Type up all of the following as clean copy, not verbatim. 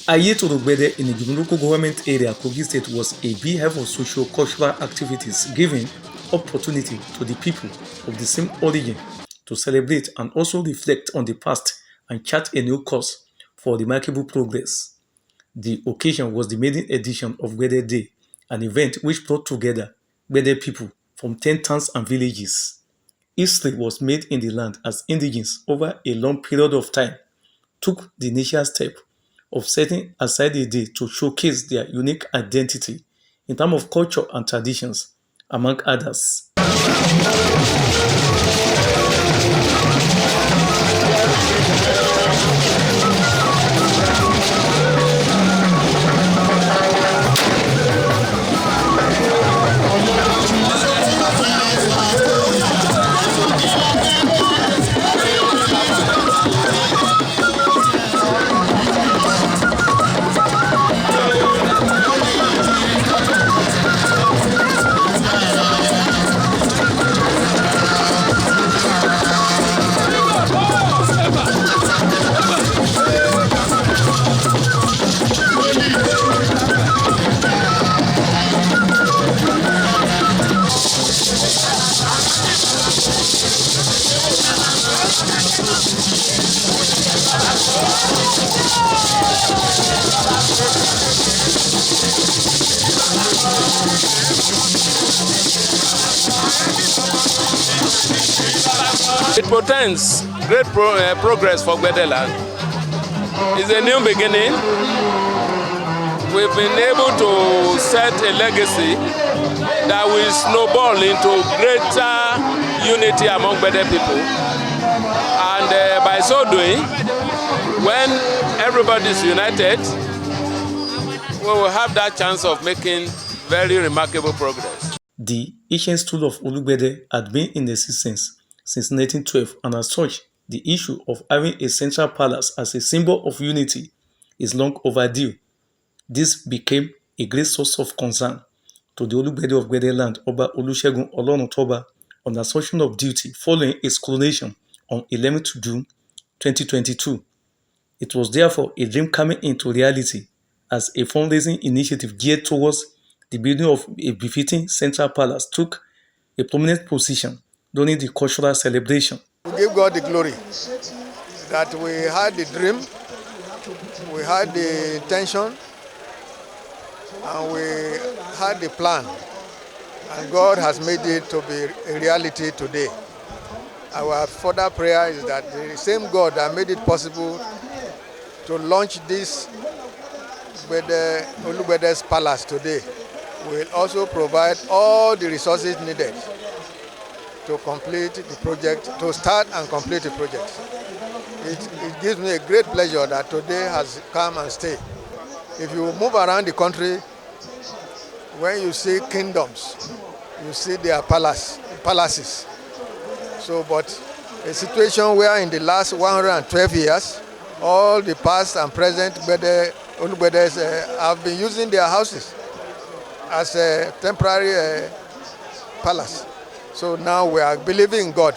Ayeto Ologbede in the local government area, Kogi State, was a beehive of socio-cultural activities, giving opportunity to the people of the same origin to celebrate and also reflect on the past and chart a new course for remarkable progress. The occasion was the maiden edition of Gbede Day, an event which brought together Gbede people from 10 towns and villages. History was made in the land as indigenes over a long period of time took the initial step of setting aside a day to showcase their unique identity in terms of culture and traditions, among others. It portends great progress for Gbede land. It's a new beginning. We've been able to set a legacy that will snowball into greater unity among Gbede people. And by so doing, when everybody is united, we will have that chance of making very remarkable progress. The ancient stool of Olugbede had been in existence since 1912, and as such, the issue of having a central palace as a symbol of unity is long overdue. This became a great source of concern to the Olugbede of Gbede land, Oba Olusegun Olorunotoba, on assumption of duty following his coronation on 11th June 2022. It was therefore a dream coming into reality as a fundraising initiative geared towards the building of a befitting central palace took a prominent position during the cultural celebration. We give God the glory that we had the dream, we had the intention, and we had the plan, and God has made it to be a reality today. Our further prayer is that the same God that made it possible to launch this Olugbede's palace today will also provide all the resources needed to complete the project, to start and complete the project. It gives me a great pleasure that today has come and stayed. If you move around the country, when you see kingdoms, you see their palaces. So, but a situation where in the last 112 years, all the past and present Olugbedes have been using their houses as a temporary palace. So now we are believing in God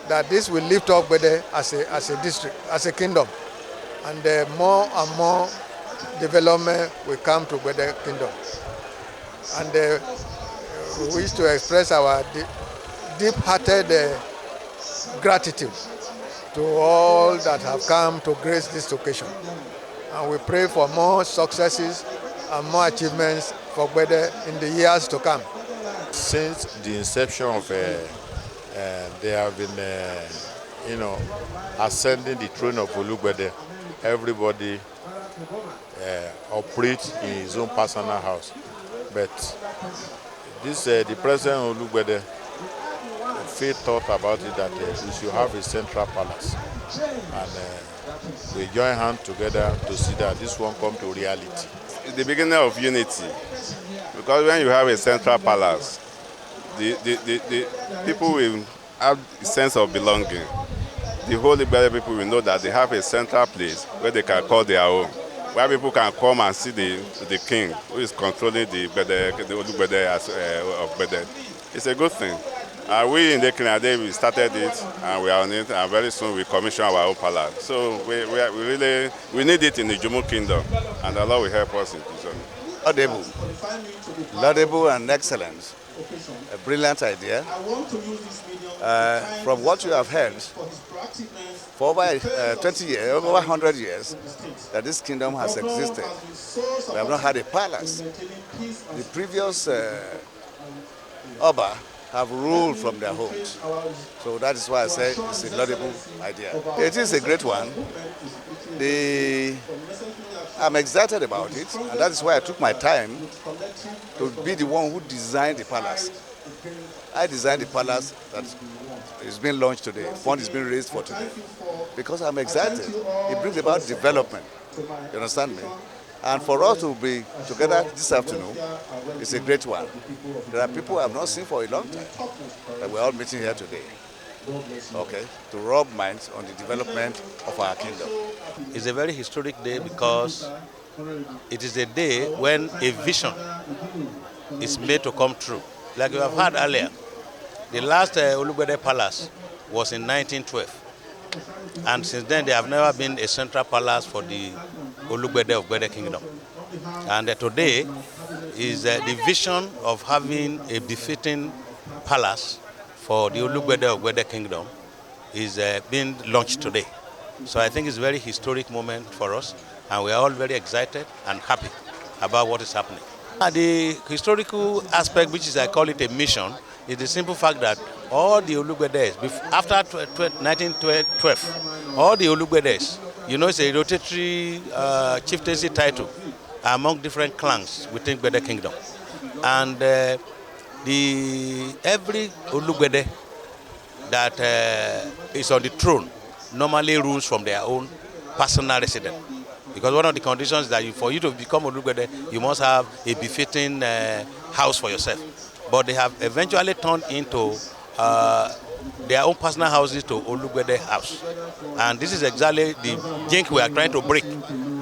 that this will lift up Gbede as a district, as a kingdom, and more and more development will come to Gbede kingdom. And we wish to express our deep-hearted gratitude to all that have come to grace this occasion. And we pray for more successes and more achievements for Gbede in the years to come. Since the inception of they have been, ascending the throne of Olugbede, everybody operates in his own personal house. But this, the president of Olugbede, Faith thought about it that we should have a central palace, and we join hands together to see that this one come to reality. It's the beginning of unity, because when you have a central palace, the people will have a sense of belonging. The whole Igbele people will know that they have a central place where they can call their own. where people can come and see the king who is controlling the Olugbede of Gbede. It's a good thing. We in the Kinade, we started it and we are on it, and very soon we commission our own palace. So we need it in the Jumu Kingdom, and Allah will help us in this. Laudable and excellent. A brilliant idea. From what you have heard, for over 20 years, over 100 years, that this kingdom has existed. We have not had a palace. The previous Oba have ruled from their homes. So that is why I say it's a laudable idea. It is a great one. I'm excited about it, and that is why I took my time to be the one who designed the palace. I designed the palace that is being launched today. Fund is being raised for today. Because I'm excited. It brings about development. You understand me? And for us to be together this afternoon, it's a great one. There are people I have not seen for a long time that we're all meeting here today. Okay, to rub minds on the development of our kingdom. It's a very historic day because it is a day when a vision is made to come true. Like you have heard earlier, the last Olugbede Palace was in 1912. And since then, there have never been a central palace for the Olugbede of Gbede Kingdom. And today is the vision of having a befitting palace for the Olugbede of Gbede Kingdom is being launched today. So I think it's a very historic moment for us, and we are all very excited and happy about what is happening. The historical aspect, which is I call it a mission, is the simple fact that all the Olugbedes, after 1912, all the Olugbedes, you know, it's a rotatory chieftaincy title among different clans within Gbede Kingdom. And every Olugbede that is on the throne normally rules from their own personal residence. Because one of the conditions is that for you to become Olugbede, you must have a befitting house for yourself. But they have eventually turned into their own personal houses to Olugbede house. And this is exactly the link we are trying to break,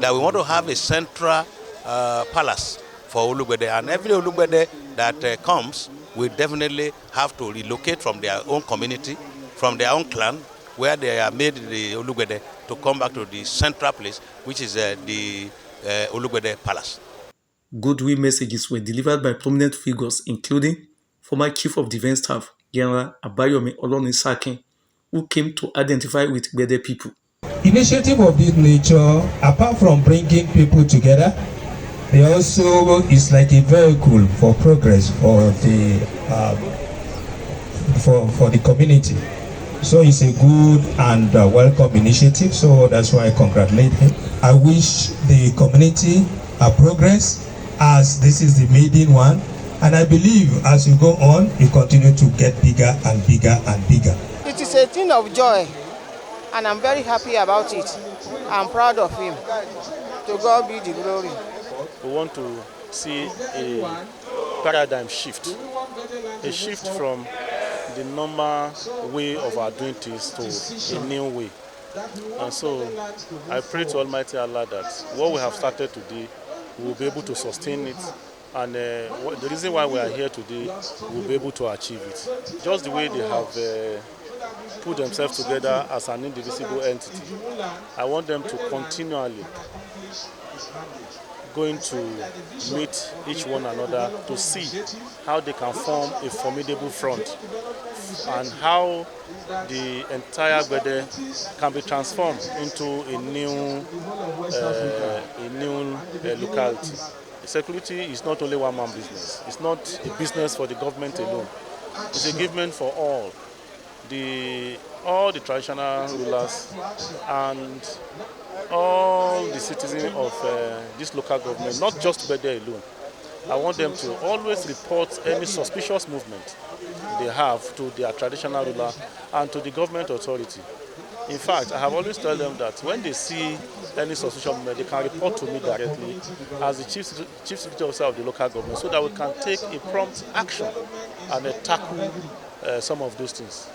that we want to have a central palace for Olugbede. And every Olugbede that comes will definitely have to relocate from their own community, from their own clan, where they are made the Olugbede, to come back to the central place, which is the Olugbede Palace. Goodwill messages were delivered by prominent figures, including former Chief of Defense Staff, General Abayomi Olonisakin, who came to identify with Gbede people. Initiative of this nature, apart from bringing people together, they also is like a vehicle for progress for the community. So it's a good and welcome initiative. So that's why I congratulate him. I wish the community a progress, as this is the maiden one. And I believe as you go on, you continue to get bigger and bigger and bigger. It is a thing of joy, and I'm very happy about it. I'm proud of him. To God be the glory. We want to see a paradigm shift, a shift from the normal way of our doing things to a new way. And so I pray to Almighty Allah that what we have started today, we will be able to sustain it. And the reason why we are here today, we will be able to achieve it. Just the way they have put themselves together as an indivisible entity, I want them to continually going to meet each one another to see how they can form a formidable front and how the entire Gbede can be transformed into a new locality. Security is not only one-man business. It's not a business for the government alone. It's a given for all the traditional rulers and all the citizens of this local government, not just Gbede alone. I want them to always report any suspicious movement they have to their traditional ruler and to the government authority. In fact, I have always told them that when they see any suspicious movement, they can report to me directly as the chief security officer of the local government, so that we can take a prompt action and tackle some of those things.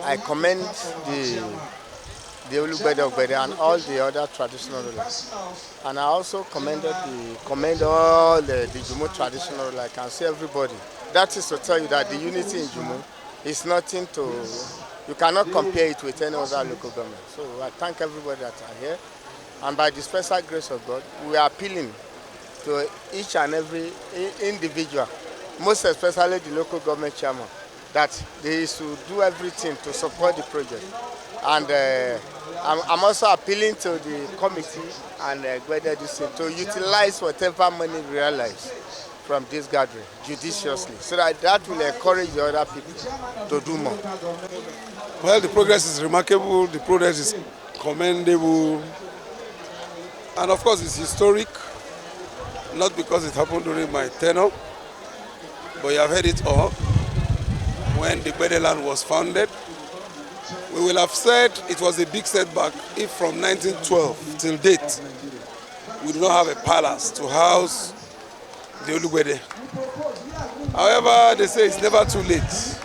I commend the the Olugbede of Gbede and all the other traditional rulers. And I also commend all the Jumu traditional rulers. I can see everybody. That is to tell you that the unity in Jumu is nothing to, you cannot compare it with any other local government. So I thank everybody that are here. And by the special grace of God, we are appealing to each and every individual, most especially the local government chairman, that they should do everything to support the project. And I'm also appealing to the committee and Gbede district to utilize whatever money we realize from this gathering judiciously, so that will encourage the other people to do more. Well, the progress is remarkable, the progress is commendable, and of course it's historic, not because it happened during my tenure, but you have heard it all. When the Gbede land was founded, we will have said it was a big setback if from 1912 till date we do not have a palace to house the Olugbede. However, they say it's never too late.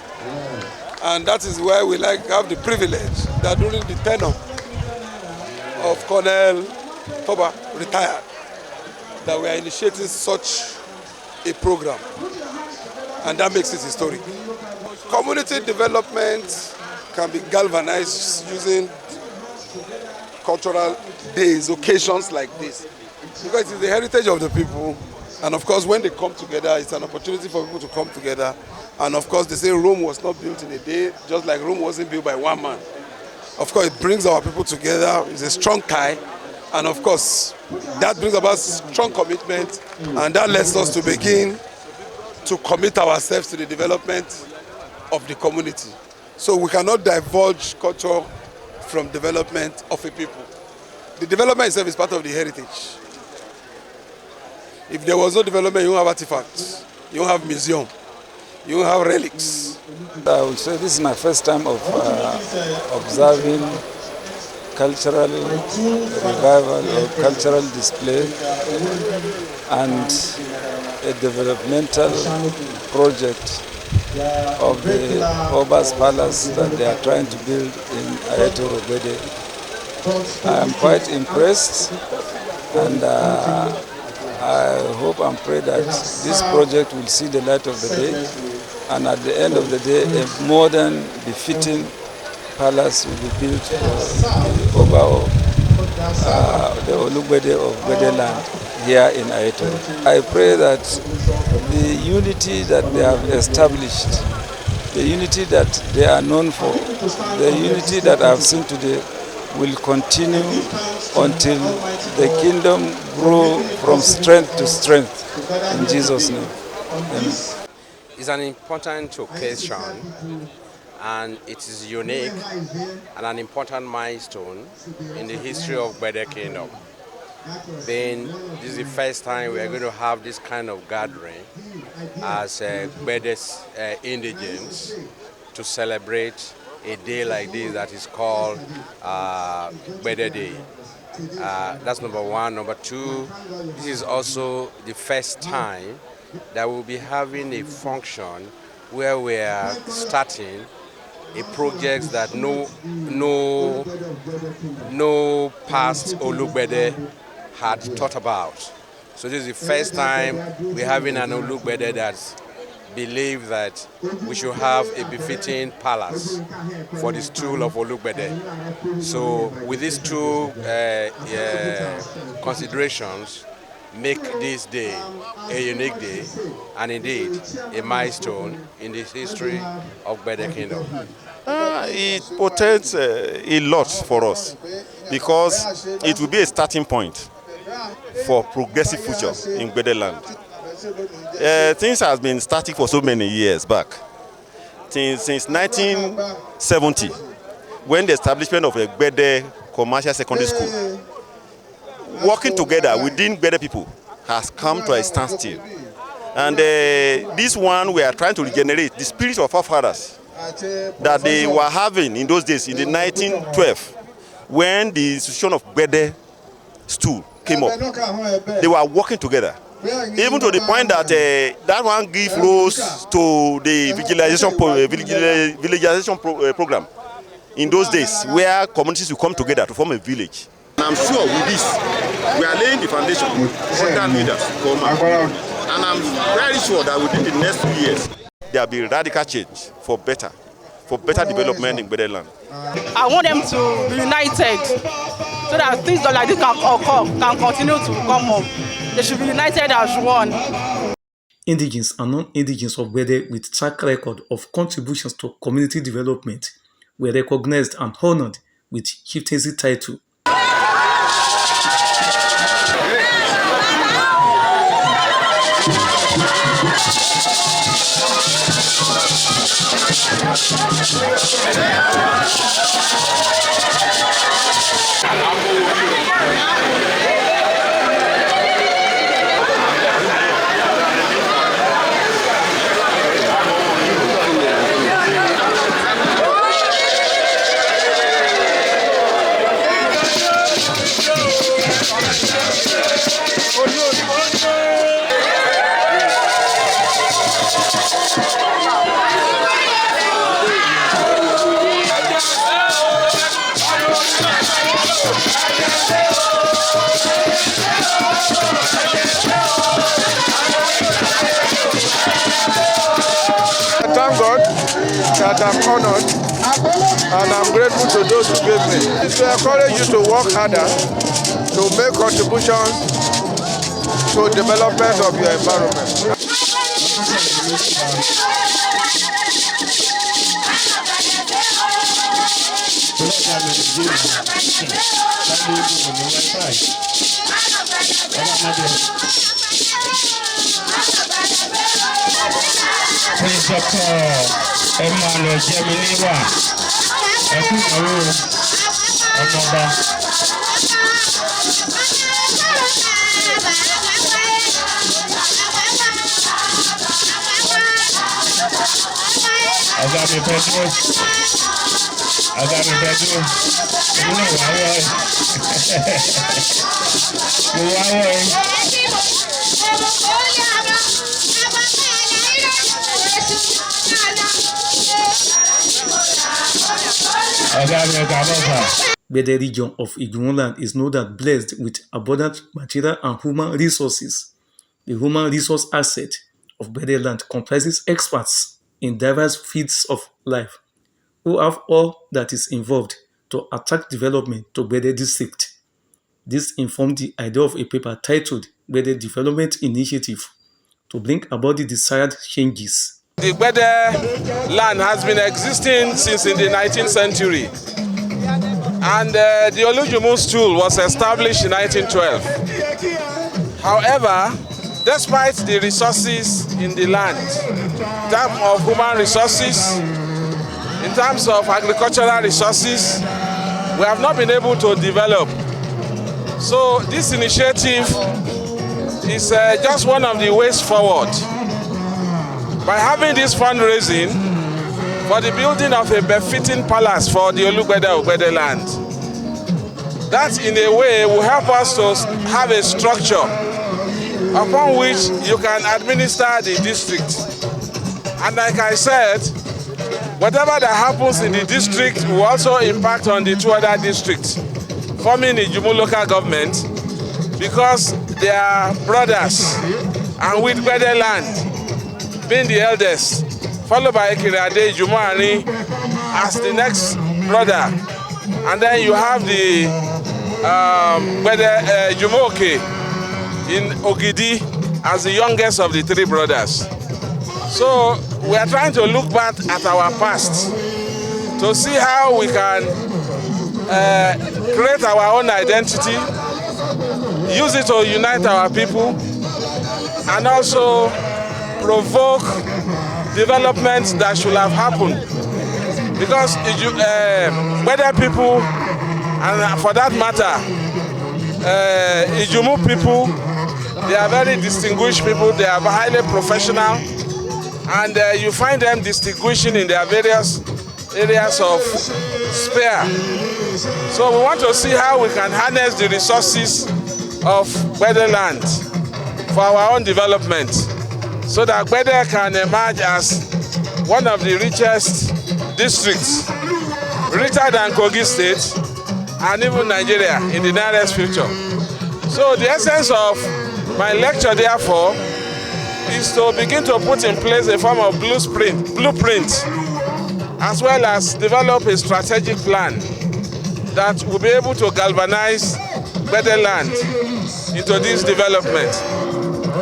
And that is why we have the privilege that during the tenure of Colonel Toba, retired, that we are initiating such a program. And that makes it historic. Community development can be galvanized using cultural days, occasions like this, because it is the heritage of the people. And of course, when they come together, it's an opportunity for people to come together. And of course, they say Rome was not built in a day, just like Rome wasn't built by one man. Of course, it brings our people together. It's a strong tie. And of course, that brings about strong commitment. And that lets us to begin to commit ourselves to the development of the community. So we cannot divulge culture from development of a people. The development itself is part of the heritage. If there was no development, you won't have artifacts, you won't have museum, you won't have relics. I would say this is my first time of observing cultural revival or cultural display and a developmental project of the Oba's Palace that they are trying to build in Ayetoro Gbede. I am quite impressed, and I hope and pray that this project will see the light of the day, and at the end of the day, a modern, befitting palace will be built for the Oba of the Olugbede of Gbede land here in Ayetoro. I pray that the unity that they have established, the unity that they are known for, the unity that I have seen today will continue until the kingdom grow from strength to strength. In Jesus' name. Amen. It's an important occasion, and it is unique and an important milestone in the history of Gbede Kingdom. Then this is the first time we are going to have this kind of gathering as Gbede's indigenes to celebrate a day like this that is called Gbede Day. That's number one. Number two, this is also the first time that we'll be having a function where we are starting a project that no past Olugbede had thought about. So this is the first time we're having an Olugbede that's believe that we should have a befitting palace for the stool of Olugbede. So with these two considerations, make this day a unique day and indeed a milestone in the history of Gbede Kingdom. It portends a lot for us because it will be a starting point for progressive future in Gbede land. Things have been static for so many years back. Since 1970, when the establishment of a Gbede Commercial Secondary School, working together within Gbede people has come to a standstill. And this one we are trying to regenerate the spirit of our fathers that they were having in those days, in the 1912, when the institution of Gbede stool came up. They were working together, even to the point that that one gave rose to the villagization program, in those days where communities will come together to form a village. And I'm sure with this, we are laying the foundation for other leaders to come out. And I'm very sure that within the next 2 years, there will be radical change for better development in Gbede land. I want them to be united so that things like this can continue to come up. They should be united as one. Indigenes and non-indigenes of Gbede with track record of contributions to community development were recognized and honored with chieftaincy title. Thank God that I'm honored and I'm grateful to those who gave me. To encourage you to work harder, to make contributions to the development of your environment. Emmanuel Jeminiwa, Agami Pedro, Gbede region of Ijumu land is no doubt blessed with abundant material and human resources. The human resource asset of Gbede land comprises experts in diverse fields of life who have all that is involved to attract development to Gbede district. This informed the idea of a paper titled Gbede Development Initiative to bring about the desired changes. The Gbede land has been existing since in the 19th century, and the Olujumu Stool was established in 1912. However, despite the resources in the land, in terms of human resources, in terms of agricultural resources, we have not been able to develop. So this initiative is just one of the ways forward. By having this fundraising for the building of a befitting palace for the Olugbede of Gbede land, that in a way will help us to have a structure upon which you can administer the district. And like I said, whatever that happens in the district will also impact on the two other districts, forming Ijumu local government, because they are brothers, and with Gbede land being the eldest, followed by Ekiriade Ijumu as the next brother, and then you have the Gbede Ijumu in Ogidi as the youngest of the three brothers. So we are trying to look back at our past to see how we can create our own identity, use it to unite our people, and also provoke developments that should have happened. Because Gbede people, and for that matter, Ijumu people, they are very distinguished people, they are highly professional, and you find them distinguishing in their various areas of sphere. So we want to see how we can harness the resources of Gbede land for our own development, so that Gbede can emerge as one of the richest districts, richer than Kogi State and even Nigeria in the nearest future. So the essence of my lecture, therefore, is to begin to put in place a form of blueprint, as well as develop a strategic plan that will be able to galvanize Gbede land into this development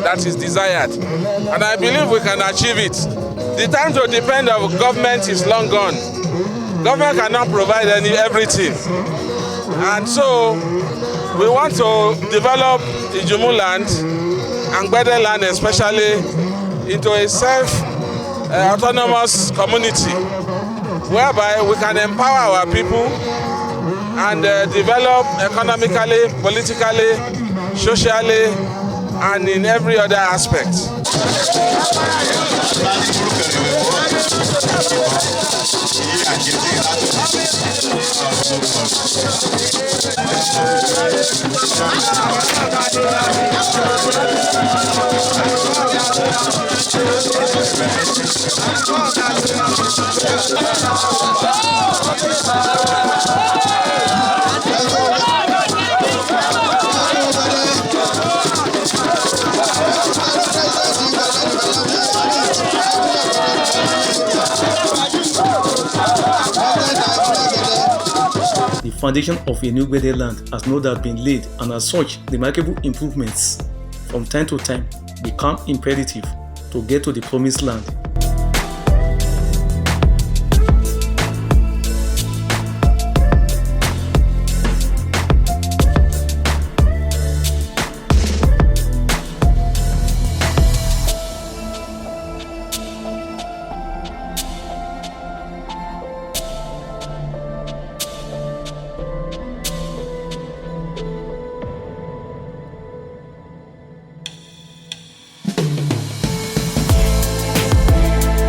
that is desired. And I believe we can achieve it. The time to depend on government is long gone. Government cannot provide everything. And so we want to develop Ijumu land and Gbede land especially into a self-autonomous community whereby we can empower our people and develop economically, politically, socially, and in every other aspect. The foundation of a new Gbede land has no doubt been laid, and as such, remarkable improvements from time to time become imperative to get to the promised land